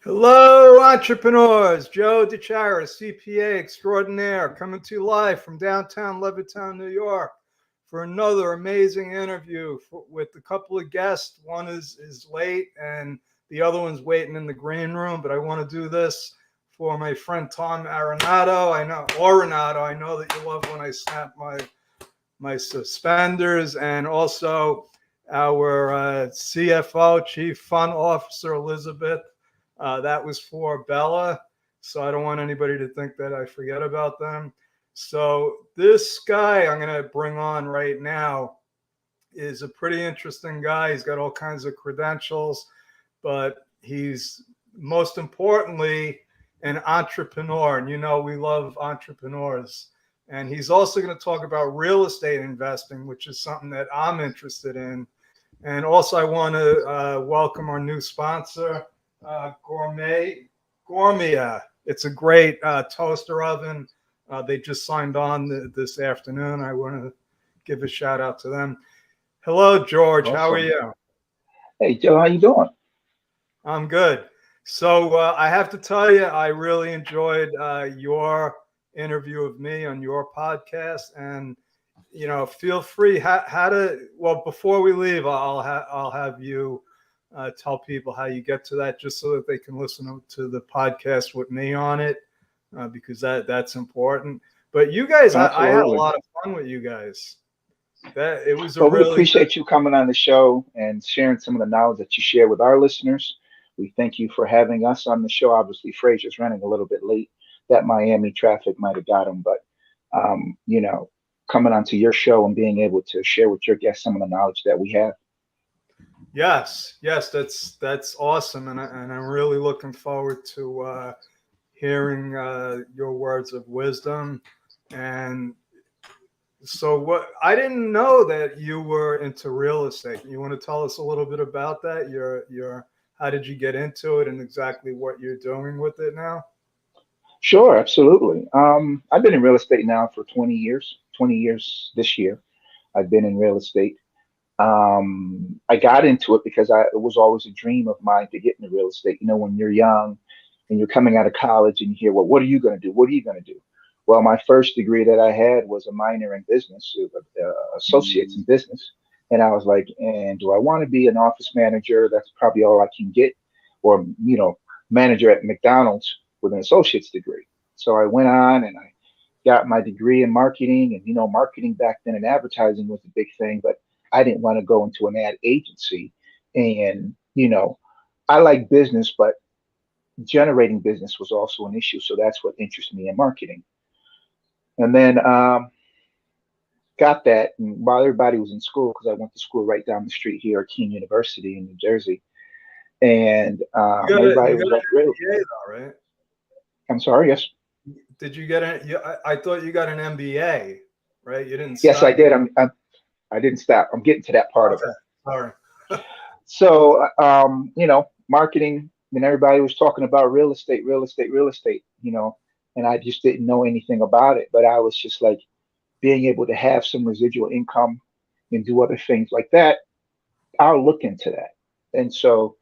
Hello, entrepreneurs. Joe DeChara, CPA extraordinaire, coming to you live from downtown Levittown, New York, for another amazing interview with a couple of guests. One is late, and the other one's waiting in the green room. But I want to do this for my friend Tom Arenado. I know that you love when I snap my suspenders, and also our CFO, Chief Fun Officer Elizabeth. That was for Bella, so I don't want anybody to think that I forget about them. So this guy I'm going to bring on right now is a pretty interesting guy. He's got all kinds of credentials, but he's most importantly an entrepreneur. And you know, we love entrepreneurs. And he's also going to talk about real estate investing, which is something that I'm interested in. And also, I want to welcome our new sponsor, Gourmia. It's a great toaster oven. They just signed on this afternoon. I want to give a shout out to them. Hello, George. How are Awesome. you? Hey, Joe, how you doing? I'm good. So I have to tell you, I really enjoyed your interview of me on your podcast, and feel free how to. Well, before we leave, I'll have you tell people how you get to that, just so that they can listen to the podcast with me on it, because that's important. But you guys, I had a Absolutely. lot of fun with you guys. That it was a Well, we really good. appreciate you coming on the show and sharing some of the knowledge that you share with our listeners. We thank you for having us on the show. Obviously, Frazier's running a little bit late. That Miami traffic might have got him, but um, you know, coming onto your show and being able to share with your guests some of the knowledge that we have. Yes, that's awesome, and I'm really looking forward to hearing your words of wisdom. And so, what I didn't know that you were into real estate. You want to tell us a little bit about that? Your how did you get into it, and exactly what you're doing with it now? Sure, absolutely. I've been in real estate now for 20 years. 20 years this year. I've been in real estate. I got into it because it was always a dream of mine to get into real estate. You know, when you're young and you're coming out of college and you hear, well, what are you going to do? What are you going to do? Well, my first degree that I had was a minor in business, associates in business. And I was like, and do I want to be an office manager? That's probably all I can get, or, manager at McDonald's with an associate's degree. So I went on and I got my degree in marketing. And, marketing back then and advertising was a big thing, but I didn't want to go into an ad agency. And, I like business, but generating business was also an issue. So that's what interested me in marketing. And then got that. And while everybody was in school, because I went to school right down the street here at Keene University in New Jersey, and everybody You got was an like, really? MBA though, right? I'm sorry. Yes. Did you get an? I thought you got an MBA, right? You didn't Yes, I stop. did. I didn't stop. I'm getting to that part of it. Okay, sorry. So, marketing, and everybody was talking about real estate, real estate, real estate, and I just didn't know anything about it. But I was just like being able to have some residual income and do other things like that. I'll look into that. And so,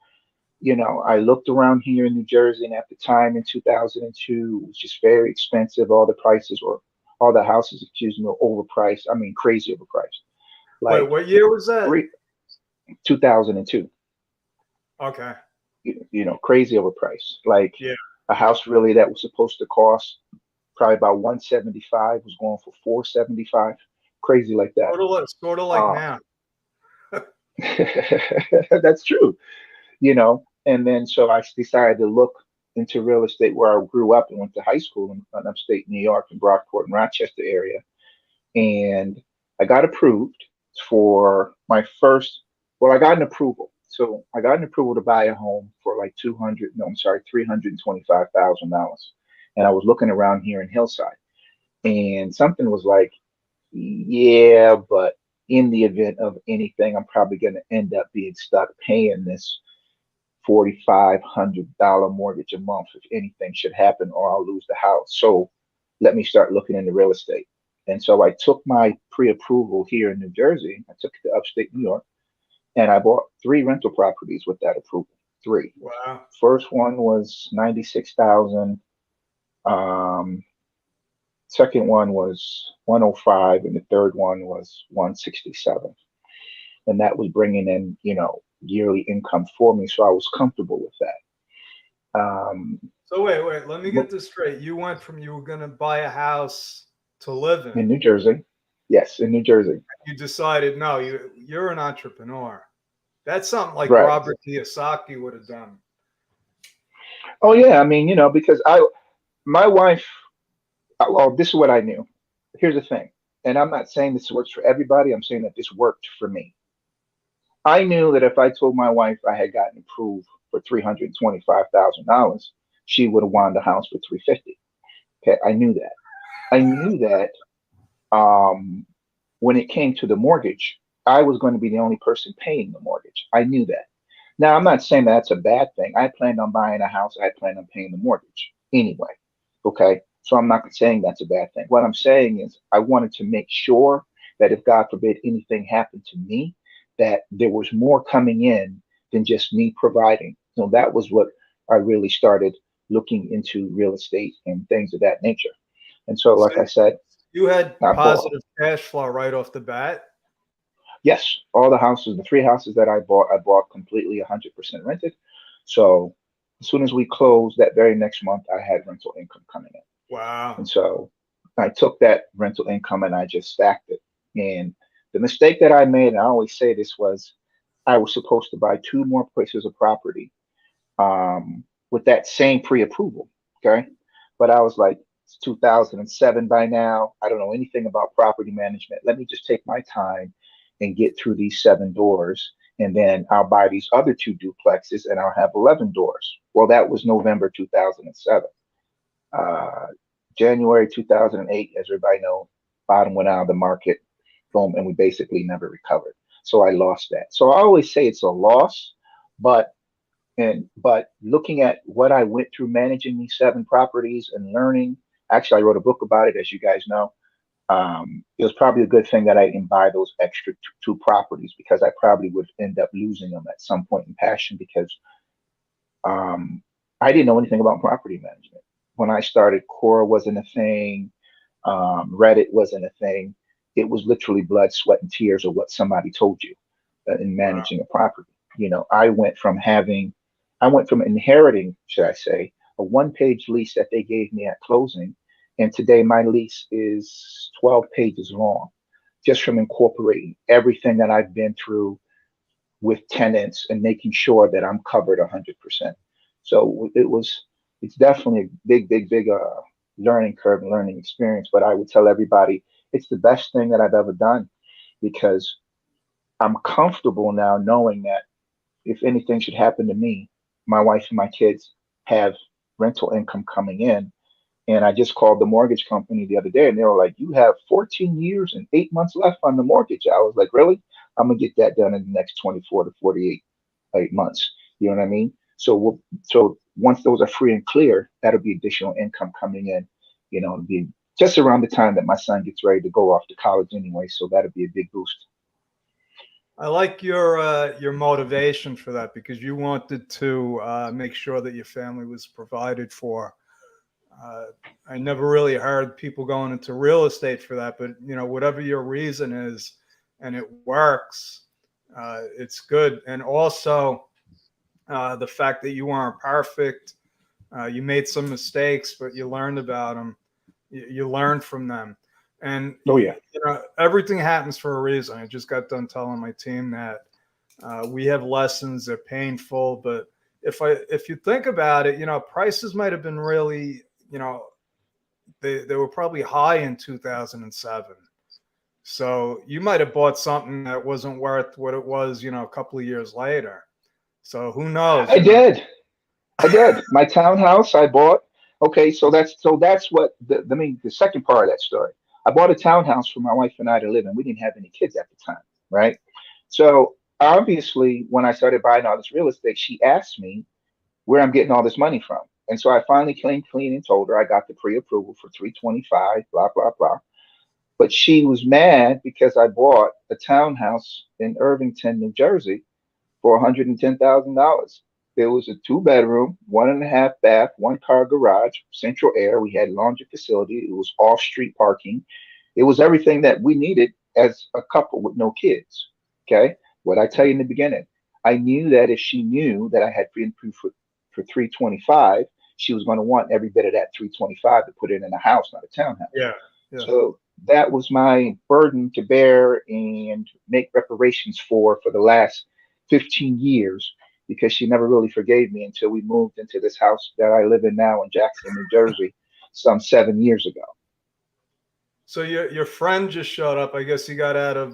I looked around here in New Jersey, and at the time in 2002, it was just very expensive. All the prices were, all the houses, excuse me, were overpriced. I mean, crazy overpriced. Wait, Like what year was that? three, 2002. Okay. Crazy overpriced. Like Yeah. a house really that was supposed to cost probably about 175 was going for 475. Crazy like that. Sort of like Uh, now. that's true. And then so I decided to look into real estate where I grew up and went to high school in upstate New York in Brockport and Rochester area. And I got approved for my first, well, I got an approval. So I got an approval to buy a home for like 200, no, I'm sorry, $325,000. And I was looking around here in Hillside, and something was like, yeah, but in the event of anything, I'm probably going to end up being stuck paying this $4,500 mortgage a month if anything should happen or I'll lose the house. So let me start looking into real estate. And so I took my pre-approval here in New Jersey. I took it to upstate New York, and I bought three rental properties with that approval. Three. Wow. First one was 96,000. Um, Second one was 105, and the third one was 167. And that was bringing in, yearly income for me. So I was comfortable with that. So wait, let me get this straight. You went from you were going to buy a house to live in. In New Jersey. Yes, in New Jersey. You decided, no, you're an entrepreneur. That's something like Right. Robert Kiyosaki would have done. Oh yeah, I mean, because my wife, well, this is what I knew. Here's the thing, and I'm not saying this works for everybody. I'm saying that this worked for me. I knew that if I told my wife I had gotten approved for $325,000, she would have wanted the house for 350. Okay, I knew that. I knew that when it came to the mortgage, I was going to be the only person paying the mortgage. I knew that. Now, I'm not saying that's a bad thing. I planned on buying a house. I planned on paying the mortgage anyway. Okay. So I'm not saying that's a bad thing. What I'm saying is I wanted to make sure that if God forbid anything happened to me, that there was more coming in than just me providing. So that was what I really started looking into real estate and things of that nature. And so, So like I said, you had I bought. positive cash flow right off the bat. Yes, all the houses, the three houses that I bought completely 100% rented. So as soon as we closed that very next month, I had rental income coming in. Wow. And so I took that rental income and I just stacked it. And the mistake that I made, and I always say this, was I was supposed to buy two more places of property with that same pre-approval. Okay. But I was like, it's 2007 by now. I don't know anything about property management. Let me just take my time and get through these seven doors. And then I'll buy these other two duplexes and I'll have 11 doors. Well, that was November 2007. Uh, January 2008, as everybody knows, bottom went out of the market, boom, and we basically never recovered. So I lost that. So I always say it's a loss, but but looking at what I went through managing these seven properties and learning, actually I wrote a book about it, as you guys know. It was probably a good thing that I didn't buy those extra two properties because I probably would end up losing them at some point in passion because um, I didn't know anything about property management. When I started, Quora wasn't a thing, Reddit wasn't a thing. It was literally blood, sweat, and tears of what somebody told you in Wow. managing a property. I went from inheriting, should I say, a one-page lease that they gave me at closing, and today my lease is 12 pages long, just from incorporating everything that I've been through with tenants and making sure that I'm covered 100%. So it's definitely a big, big, big learning curve and learning experience. But I would tell everybody it's the best thing that I've ever done because I'm comfortable now knowing that if anything should happen to me, my wife and my kids have rental income coming in. And I just called the mortgage company the other day and they were like, you have 14 years and 8 months left on the mortgage. I was like, really? I'm going to get that done in the next 24 to 48 months. You know what I mean? So once those are free and clear, that'll be additional income coming in, it'll be just around the time that my son gets ready to go off to college anyway. So that'll be a big boost. I like your motivation for that because you wanted to make sure that your family was provided for. Uh, I never really heard people going into real estate for that, but whatever your reason is, and it works, it's good. And also the fact that you weren't perfect, you made some mistakes, but you learned about them. You learned from them, and Oh yeah. everything happens for a reason. I just got done telling my team that we have lessons. They're painful, but if you think about it, prices might have been really, they were probably high in 2007. So you might have bought something that wasn't worth what it was, a couple of years later. So who knows, I did. I did. My townhouse I bought. Okay, so that's what the second part of that story. I bought a townhouse for my wife and I to live in. We didn't have any kids at the time, right? So obviously, when I started buying all this real estate, she asked me where I'm getting all this money from. And so I finally came clean and told her I got the pre-approval for 325, blah, blah, blah. But she was mad because I bought a townhouse in Irvington, New Jersey for $110,000. There was a 2-bedroom, 1.5 bath, 1-car garage, central air. We had laundry facility. It was off-street parking. It was everything that we needed as a couple with no kids. Okay. What I tell you in the beginning, I knew that if she knew that I had been approved for 325, she was going to want every bit of that 325 to put it in a house, not a townhouse. Yeah. Yeah. So that was my burden to bear and make reparations for the last 15 years, because she never really forgave me until we moved into this house that I live in now in Jackson, New Jersey, some 7 years ago. So your friend just showed up. I guess he got out of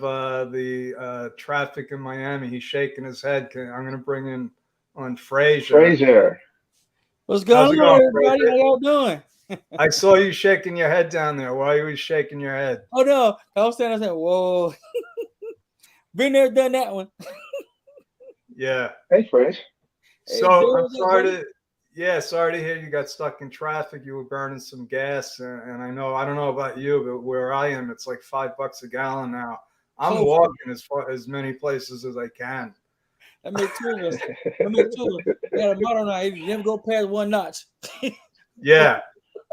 the traffic in Miami. He's shaking his head. I'm going to bring in on Frazier. Frazier. What's going on, everybody? Frazier? How y'all doing? I saw you shaking your head down there. Why are you shaking your head? Oh no, I was saying, whoa. Been there, done that one. Yeah. Hey, Frazier. So Hey, I'm sorry to hear you got stuck in traffic. You were burning some gas, and I don't know about you, but where I am, it's like $5 a gallon now. I'm walking as many places as I can. That makes two of us. We got a motto now. You never go past one notch. Yeah.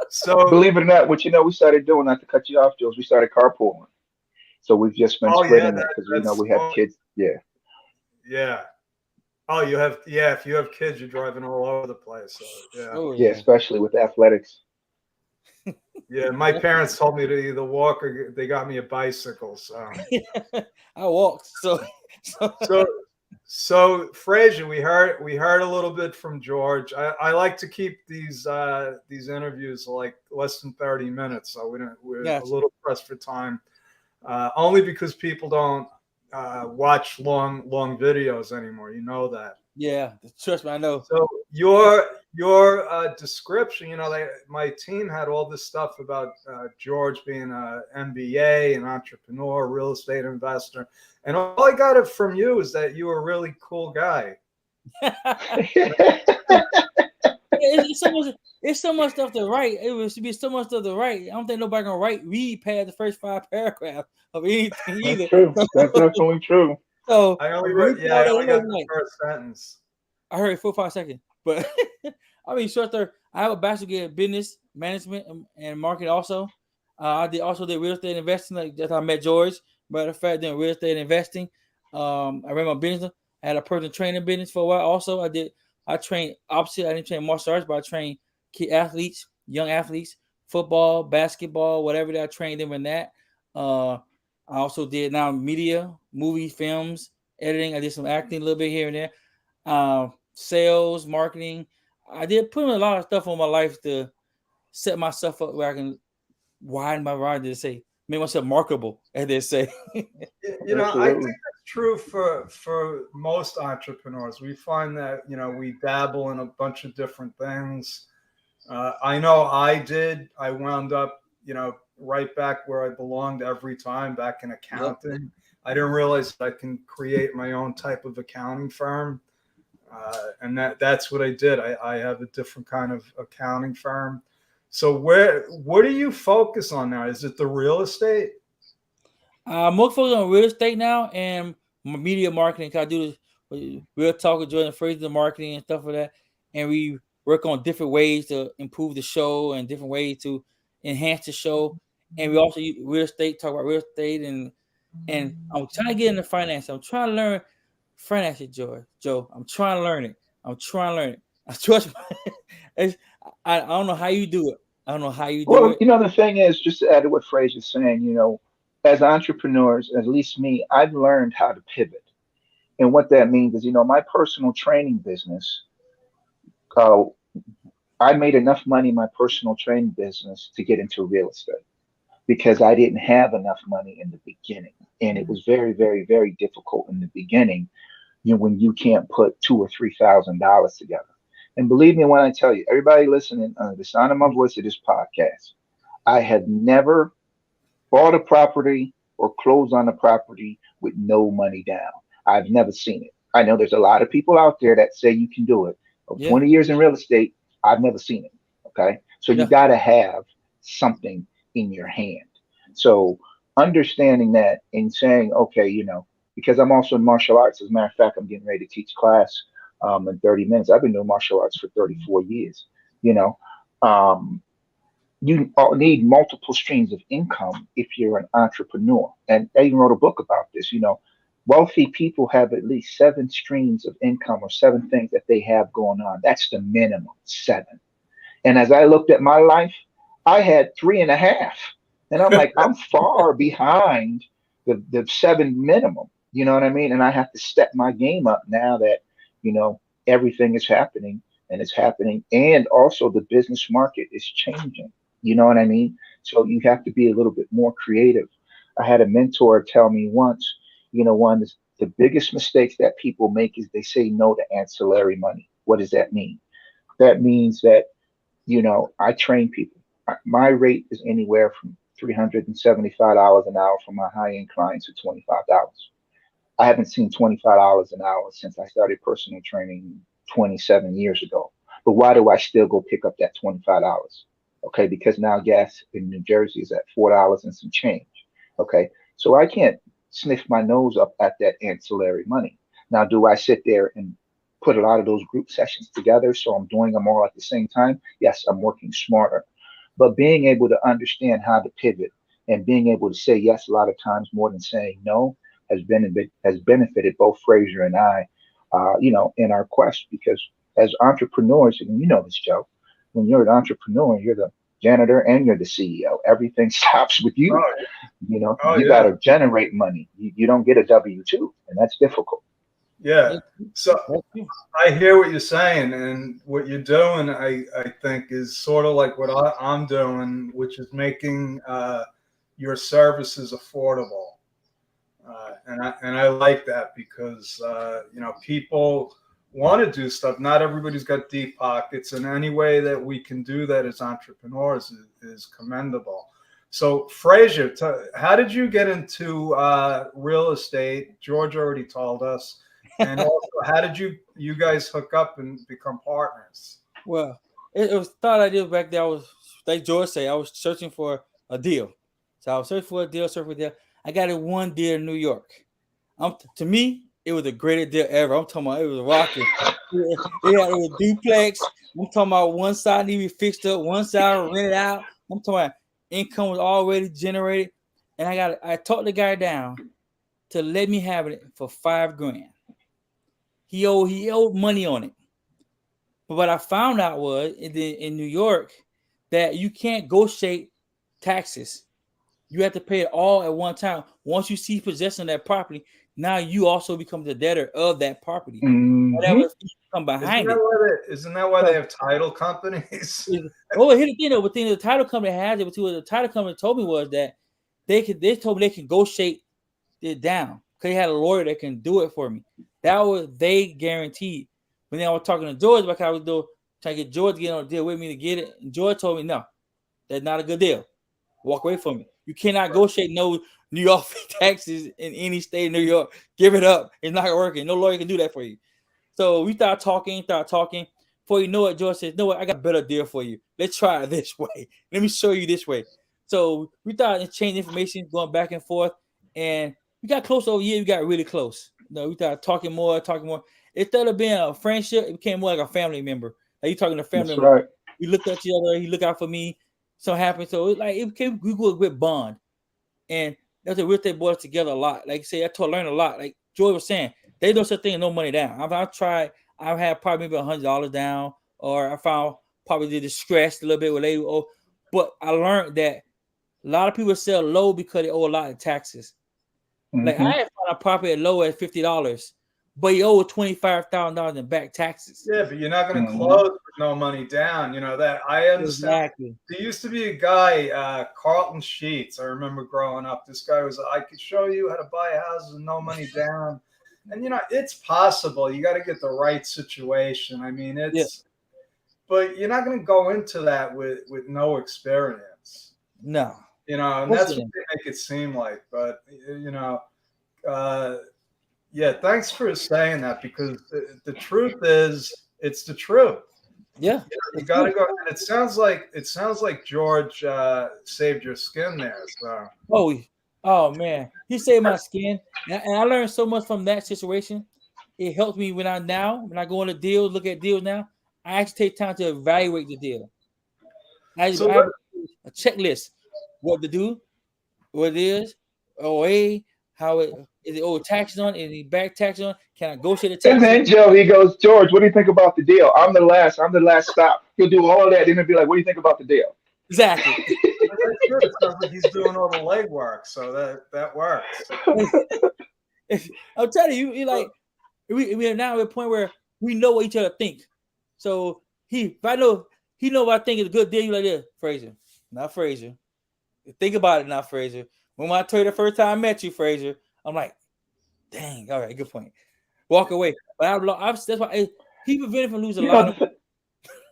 So believe it or not, what we started doing, not to cut you off, Jules, we started carpooling. So we've just been splitting it because we have kids. Yeah. Yeah. Oh, if you have kids, you're driving all over the place. So, yeah. Oh, yeah, especially with athletics. Yeah, my parents told me to either walk or they got me a bicycle. So I walked. So Frazier, we heard a little bit from George. I like to keep these interviews like less than 30 minutes, so we're a little pressed for time. Only because people don't watch long videos anymore. You know that. Yeah, trust me, I know. So your description, my team had all this stuff about George being an MBA, an entrepreneur, real estate investor, and all I got it from you is that you were a really cool guy. It's so much stuff to write. It should be so much stuff to write. I don't think nobody can read past the first 5 paragraphs of anything either. That's true. That's definitely true. So I only got the first sentence. I heard 4 or 5 seconds, but I mean, short story. I have a bachelor in business management and marketing. Also, I did real estate investing. Like that's how I met George. Matter of fact, doing real estate investing. I ran my business. I had a personal training business for a while. Also, I trained opposite. I didn't train martial arts, but I trained kid athletes, young athletes, football, basketball, whatever that I trained them in that. I also did now media, movie, films, editing. I did some acting a little bit here and there. Sales, marketing. I did put a lot of stuff on my life to set myself up where I can widen my horizon, to say, make myself marketable, as they say. I think that's true for most entrepreneurs. We find that we dabble in a bunch of different things. I know I did. I wound up right back where I belonged every time, back in accounting. Yep. I didn't realize that I can create my own type of accounting firm. And that's what I did. I have a different kind of accounting firm. So what do you focus on now? Is it the real estate? I'm more focused on real estate now and media marketing. Cause I do this Real Talk with George and Frazier, the marketing and stuff like that. And we work on different ways to improve the show and different ways to enhance the show. And we also use real estate, talk about real estate, and I'm trying to get into finance. I'm trying to learn finance, Joe. I'm trying to learn it. I trust me. I don't know how you do it. I don't know how you do it. The thing is, just to add to what Frazier's saying, as entrepreneurs, at least me, I've learned how to pivot. And what that means is, my personal training business, I made enough money in my personal training business to get into real estate because I didn't have enough money in the beginning. And it was very, very, very difficult in the beginning, when you can't put $2,000 or $3,000 together. And believe me when I tell you, everybody listening, the sound of my voice of this podcast, I have never bought a property or closed on a property with no money down. I've never seen it. I know there's a lot of people out there that say you can do it. 20 years in real estate, I've never seen it. Okay. So you got to have something in your hand. So understanding that and saying, okay, because I'm also in martial arts. As a matter of fact, I'm getting ready to teach class in 30 minutes. I've been doing martial arts for 34 years. You know, um, you need multiple streams of income if you're an entrepreneur. And I even wrote a book about this. You know, wealthy people have at least 7 streams of income or 7 things that they have going on. That's the minimum, 7. And as I looked at my life, I had 3.5. And I'm like, I'm far behind the 7 minimum. You know what I mean? And I have to step my game up now that, you know, everything is happening and it's happening. And also the business market is changing. You know what I mean? So you have to be a little bit more creative. I had a mentor tell me once, you know, one is the biggest mistakes that people make is they say no to ancillary money. What does that mean? That means that, you know, I train people. My rate is anywhere from $375 an hour for my high-end clients to $25. I haven't seen $25 an hour since I started personal training 27 years ago. But why do I still go pick up that $25? Okay, because now gas in New Jersey is at $4 and some change. Okay, so I can't sniff my nose up at that ancillary money. Now, do I sit there and put a lot of those group sessions together so I'm doing them all at the same time? Yes, I'm working smarter. But being able to understand how to pivot and being able to say yes a lot of times more than saying no has benefited both Frazier and I, you know, in our quest. Because as entrepreneurs, and you know this, Joe, when you're an entrepreneur, you're the janitor and you're the CEO. Everything stops with you. Oh, You know, oh, you got to generate money. You don't get a W-2, and that's difficult. yeah. So I hear what you're saying, and what you're doing, I think, is sort of like what I'm doing, which is making your services affordable. And I like that because you know, people want to do stuff. Not everybody's got deep pockets, and any way that we can do that as entrepreneurs is commendable. So, Frazier, how did you get into real estate? George already told us. And also, how did you guys hook up and become partners? Well, it was thought I did back there. I was, like George said, I was searching for a deal. So I was searching for a deal, I got it one deal in New York. To me, it was the greatest deal ever. I'm talking about it was rocking. It had a duplex. I'm talking about one side needed to be fixed up, one side rented out. I'm talking about income was already generated. And I talked the guy down to let me have it for $5,000. He owed money on it. But what I found out was in New York that you can't negotiate taxes. You have to pay it all at one time. Once you see possession of that property, now you also become the debtor of that property. Mm-hmm. Whatever come behind Isn't that why they have title companies? Oh, here's the thing though. The title company has it, but what the title company told me was that they told me they can negotiate it down. Because they had a lawyer that can do it for me. That was they guaranteed. When I was talking to George about how I was trying to get George to get on a deal with me to get it, and George told me, no, that's not a good deal. Walk away from it. You cannot negotiate no New York taxes in any state of New York. Give it up. It's not working. No lawyer can do that for you. So we started talking. Before you know it, George says, no, what? I got a better deal for you. Let's try it this way. Let me show you this way. So we started exchanging information, going back and forth. And we got close over a year. We got really close. We started talking more. Instead of being a friendship, it became more like a family member. Like you talking to a family member. Right. We looked at each other. He looked out for me. Something happened. So it became we grew a good bond. And that's a real estate brought us together a lot. Like I say, I learned a lot. Like Joy was saying, they don't such thing as no money down. I've tried. I've had probably maybe $100 down, or I found probably distressed a little bit with they owe. But I learned that a lot of people sell low because they owe a lot of taxes. Mm-hmm. Like I had found a property at low at $50, but you owe $25,000 in back taxes. Yeah, but you're not going to close with no money down. You know that I understand. Exactly. There used to be a guy, Carlton Sheets. I remember growing up. This guy was, I could show you how to buy houses with no money down. And, you know, it's possible. You got to get the right situation. I mean, but you're not going to go into that with no experience. No. You know, and that's what they make it seem like. But, you know, yeah, thanks for saying that, because the truth is, it's the truth. Yeah, you got to go. And it sounds like George saved your skin there. So. Oh man, he saved my skin, and I learned so much from that situation. it helps me when I go on a deal, look at deals now. I actually take time to evaluate the deal. I have a checklist, what to do, what it is, OA, how it is it old taxes on, any back taxes on, can I negotiate the And taxes? then Joe, he goes, George, what do you think about the deal? I'm the last stop. He'll do all that, then he'll be like, what do you think about the deal? Exactly. That's good. It sounds like he's doing all the legwork, so that works. I'm telling you, you like we are now at a point where we know what each other think. So if I know he know what I think is a good deal, you like this, Frazier, not Frazier. Think about it now, Frazier. When I told you the first time I met you, Frazier, I'm like, dang, all right, good point. Walk away. But that's why he prevented from losing a lot of.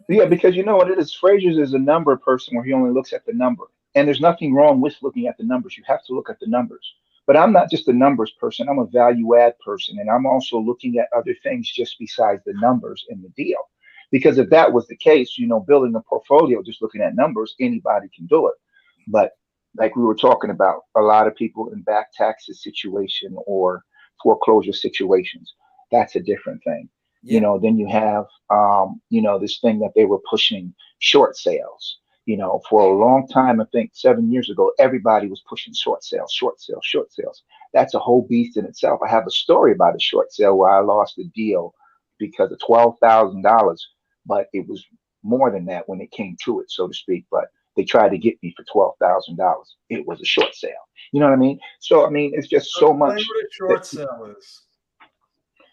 Yeah, because you know what it is. Frazier's is a number person where he only looks at the number, and there's nothing wrong with looking at the numbers. You have to look at the numbers. But I'm not just a numbers person. I'm a value add person, and I'm also looking at other things just besides the numbers in the deal. Because if that was the case, building a portfolio just looking at numbers, anybody can do it. But like we were talking about, a lot of people in back taxes situation or foreclosure situations, that's a different thing. Yeah. Then you have, this thing that they were pushing, short sales. For a long time, I think 7 years ago, everybody was pushing short sales, short sales, short sales. That's a whole beast in itself. I have a story about a short sale where I lost a deal because of $12,000, but it was more than that when it came to it, so to speak. But they tried to get me for $12,000. It was a short sale. You know what I mean? So I mean, it's just so much. What a short sale is.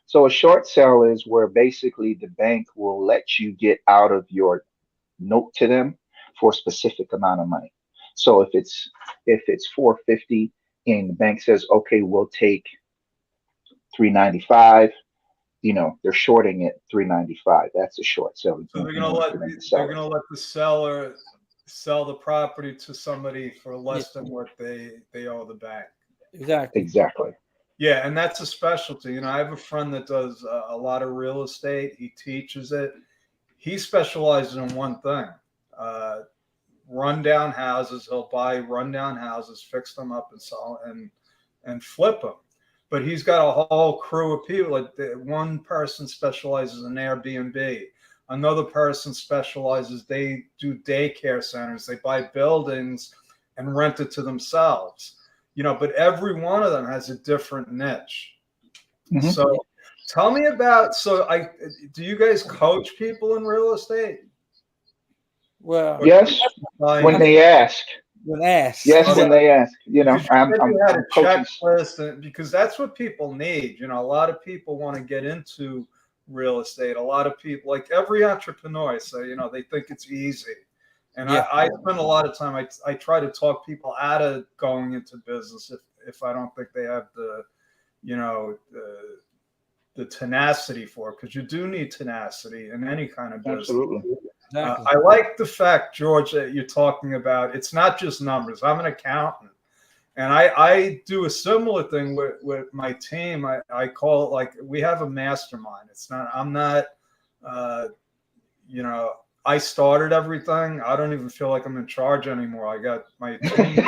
So a short sale is where basically the bank will let you get out of your note to them for a specific amount of money. So if it's 450 and the bank says, okay, we'll take 395, they're shorting it 395. That's a short sale. So they're gonna let the seller sell the property to somebody for less than what they owe the bank. Exactly. Yeah, and that's a specialty. I have a friend that does a lot of real estate. He teaches it. He specializes in one thing: rundown houses. He'll buy rundown houses, fix them up, and sell and flip them. But he's got a whole crew of people. Like one person specializes in Airbnb. Another person specializes. They do daycare centers. They buy buildings and rent it to themselves. But every one of them has a different niche. Mm-hmm. So tell me about, do you guys coach people in real estate? Well, yes, when they ask. Yes, when they ask. I'm had a checklist because that's what people need. A lot of people want to get into real estate. A lot of people, like every entrepreneur, say, they think it's easy. And I spend a lot of time, I try to talk people out of going into business if I don't think they have the tenacity for it, because you do need tenacity in any kind of business. Absolutely. Exactly. I like the fact, George, that you're talking about it's not just numbers. I'm an accountant, and I do a similar thing with my team. I call it like we have a mastermind. I'm not, I started everything. I don't even feel like I'm in charge anymore. I got my team.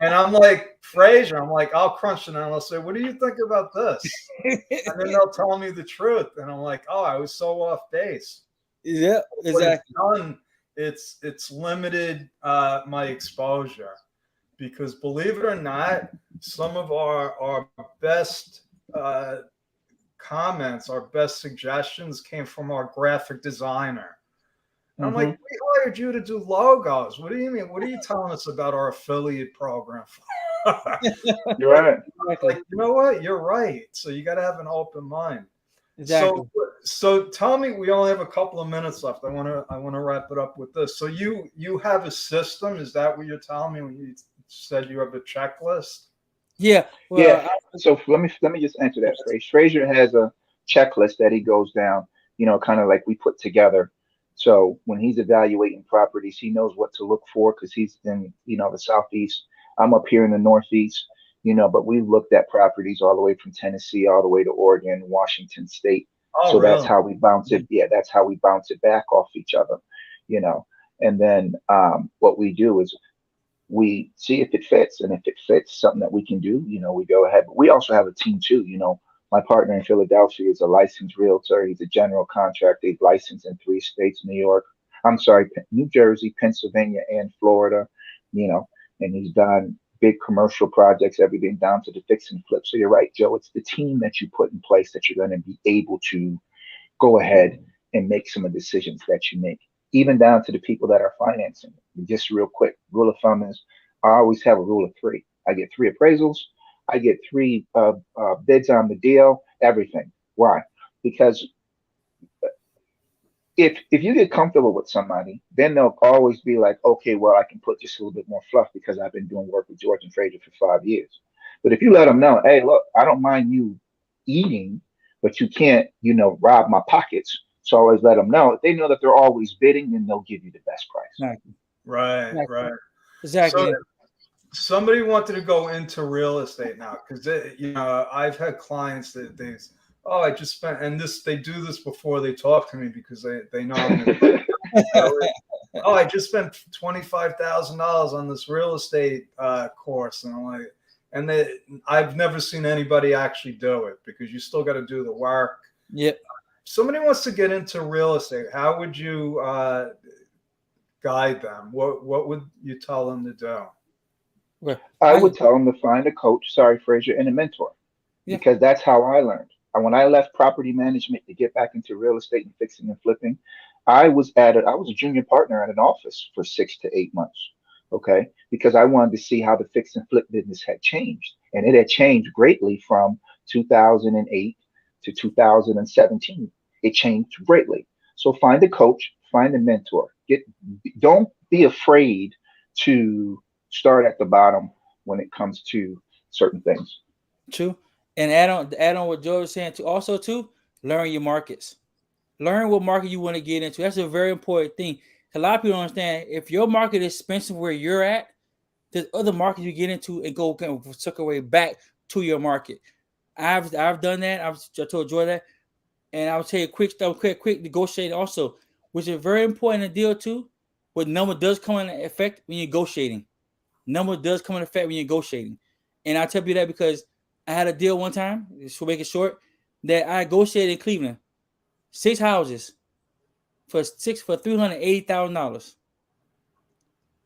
I'm like, Frazier, I'll crunch it and I'll say, what do you think about this? And then they'll tell me the truth. And I'm like, oh, I was so off base. Yeah, exactly. It's limited my exposure, because believe it or not, some of our best comments, our best suggestions came from our graphic designer. And I'm like, we hired you to do logos. What do you mean? What are you telling us about our affiliate program? You're right. Like, you know what? You're right. So you got to have an open mind. Exactly. So tell me, we only have a couple of minutes left. I want to wrap it up with this. So you have a system. Is that what you're telling me when you said you have a checklist? Yeah. Well, yeah. So let me just answer that. Frazier has a checklist that he goes down, kind of like we put together. So when he's evaluating properties, he knows what to look for because he's in, the Southeast. I'm up here in the Northeast, but we've looked at properties all the way from Tennessee, all the way to Oregon, Washington State. So really? That's how we bounce it. Yeah, that's how we bounce it back off each other, And then what we do is we see if it fits, and if it fits something that we can do, we go ahead. But we also have a team too, My partner in Philadelphia is a licensed realtor. He's a general contractor. He's licensed in 3 states, New Jersey, Pennsylvania, and Florida, you know, and he's done big commercial projects, everything down to the fix and flip. So you're right, Joe. It's the team that you put in place that you're going to be able to go ahead and make some of the decisions that you make, even down to the people that are financing. Just real quick, rule of thumb is I always have a rule of three. I get 3 appraisals. I get 3 bids on the deal, everything. Why? Because if you get comfortable with somebody, then they'll always be like, okay, well, I can put just a little bit more fluff because I've been doing work with George and Frazier for 5 years. But if you let them know, hey, look, I don't mind you eating, but you can't, rob my pockets. So always let them know. If they know that they're always bidding, then they'll give you the best price. Exactly. Right. Exactly. So somebody wanted to go into real estate now because I've had clients that I just spent, and they do this before they talk to me because they know I'm I just spent $25,000 on this real estate course, and I'm like, I've never seen anybody actually do it because you still got to do the work. Yep. Somebody wants to get into real estate. How would you guide them? What would you tell them to do? Well, I would tell them to find a coach, Frazier, and a mentor, because that's how I learned. And when I left property management to get back into real estate and fixing and flipping, I was a junior partner at an office for 6 to 8 months. Okay, because I wanted to see how the fix and flip business had changed, and it had changed greatly from 2008 to 2017. It changed greatly. So find a coach, find a mentor. Don't be afraid to start at the bottom when it comes to certain things. True. And add on what George was saying too. Also, learn your markets. Learn what market you want to get into. That's a very important thing. A lot of people don't understand. If your market is expensive where you're at, there's other markets you get into and go kind of suck away back to your market. I've done that. I told George that, and I'll tell you quick negotiating also, which is very important to deal too. But number does come into effect when you're negotiating. Number does come into effect when you're negotiating, and I'll tell you that because I had a deal one time, to make it short, that I negotiated in Cleveland, 6 houses for $380,000.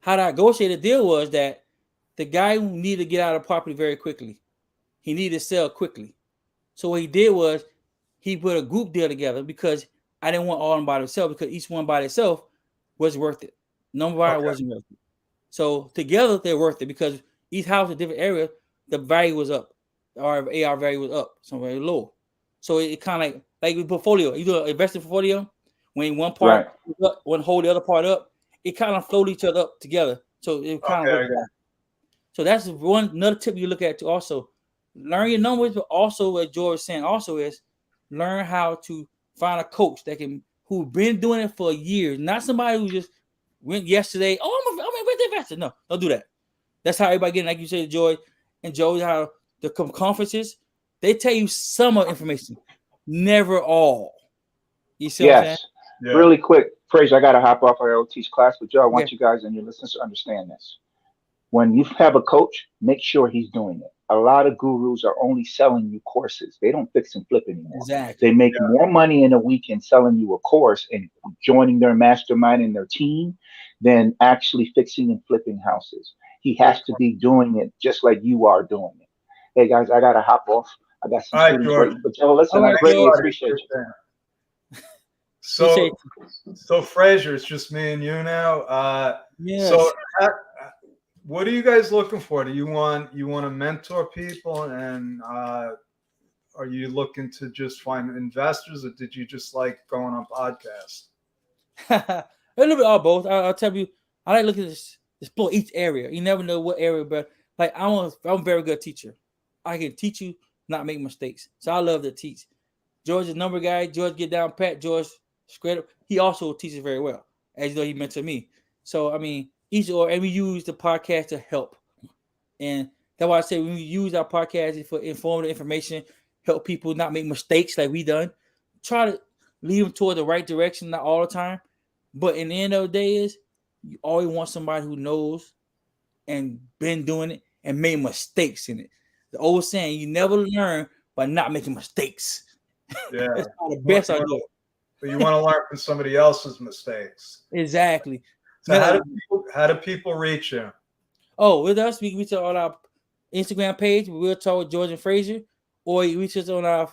How I negotiated the deal was that the guy needed to get out of the property very quickly. He needed to sell quickly. So what he did was he put a group deal together because I didn't want all of them by themselves because each one by itself wasn't worth it. Number one wasn't worth it. So together they're worth it because each house in a different area, the value was up. Our AR value was up, so very low. So it kind of like with portfolio. You do an investing portfolio, when one part up, one hold the other part up, it kind of float each other up together. So it kind of works out. So that's another tip you look at to also learn your numbers, but also what George was saying also is learn how to find a coach who's been doing it for years, not somebody who just went yesterday. Oh, I'm an investor. No, don't do that. That's how everybody getting, like you said, George and Joe, how the conferences, they tell you some of information, never all. You see what I'm saying? Yeah. Really quick, Frazier, I got to hop off. I gotta teach class, but Joe, I want you guys and your listeners to understand this. When you have a coach, make sure he's doing it. A lot of gurus are only selling you courses. They don't fix and flip anymore. Exactly. They make more money in a weekend selling you a course and joining their mastermind and their team than actually fixing and flipping houses. He has to be doing it just like you are doing it. Hey guys, I gotta hop off. I got some students waiting. But Joe, listen, I greatly appreciate you. So Frazier, it's just me and you now. Yes. So what are you guys looking for? Do you want to mentor people, and are you looking to just find investors, or did you just like going on podcasts? A little bit of both. I'll tell you, I like looking at explore each area. You never know what area, but like I'm a very good teacher. I can teach you, not make mistakes. So I love to teach. George is a number guy. George get down pat. George straight up. He also teaches very well, as though he mentored me. So I mean, and we use the podcast to help. And that's why I say when we use our podcast for informative information, help people not make mistakes like we done. Try to lead them toward the right direction, not all the time. But in the end of the day is you always want somebody who knows and been doing it and made mistakes in it. The old saying, you never learn but not making mistakes. Yeah. That's probably the best idea. But you want to learn from somebody else's mistakes. Exactly. So how do people reach you? Oh, with us, we reach out on our Instagram page. We'll talk with George and Frazier, or you reach us on our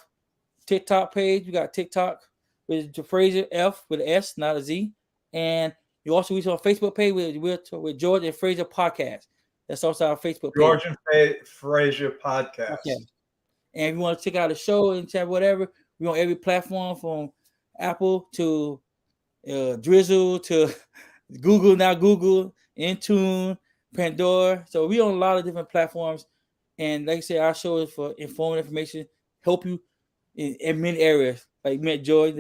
TikTok page. We got TikTok with Frazier F with an S, not a Z. And you also reach our Facebook page with George and Frazier podcast. That's also our Facebook page. George and Frazier podcast. Okay. And if you want to check out the show and chat whatever, we're on every platform from Apple to Drizzle to Google, Intune, Pandora. So we on a lot of different platforms. And like I said, our show is for informative information, help you in many areas. Like met Joe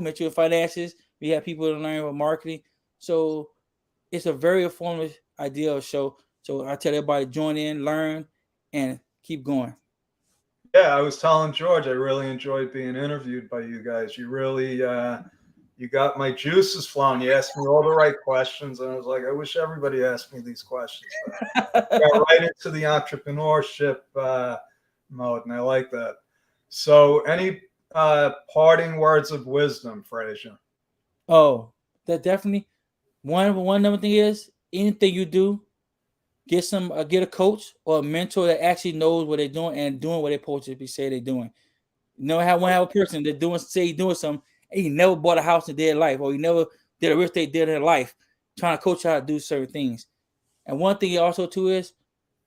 met you in finances. We have people to learn about marketing. So it's a very informative idea of show. So I tell everybody join in, learn, and keep going. Yeah, I was telling George, I really enjoyed being interviewed by you guys. You really, you got my juices flowing. You asked me all the right questions, and I was like, I wish everybody asked me these questions. Got right into the entrepreneurship mode, and I like that. So, any parting words of wisdom, Frazier? Oh, that definitely. One number thing is anything you do, get a coach or a mentor that actually knows what they're doing and doing what they're supposed to be say they're doing. You know how one have a person that doing something and he never bought a house in their life, or he never did a real estate deal in their life, trying to coach how to do certain things. And one thing also too is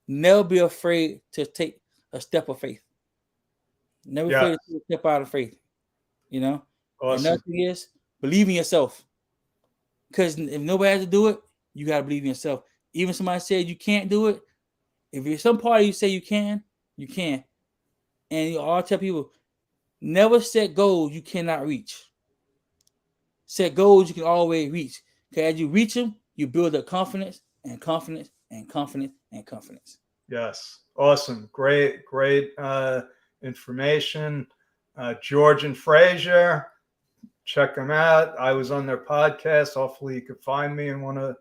never be afraid to take a step of faith. Never afraid to take a step out of faith. You know? Awesome. Another thing is believe in yourself. Because if nobody has to do it, you gotta believe in yourself. Even somebody said you can't do it, if you're some part of you say you can, you can. And you all tell people, never set goals you cannot reach. Set goals you can always reach. Because as you reach them, you build up confidence and confidence and confidence and confidence. Yes. Awesome. Great information. George and Frazier, check them out. I was on their podcast. Hopefully you could find me in one of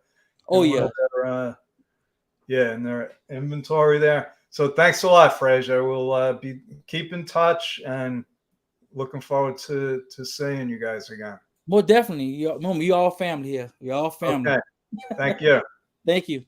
in their inventory there. So thanks a lot, Frazier. We'll keep in touch and looking forward to seeing you guys again. Well, definitely. You all family here. You're all family. Okay. Thank you. Thank you.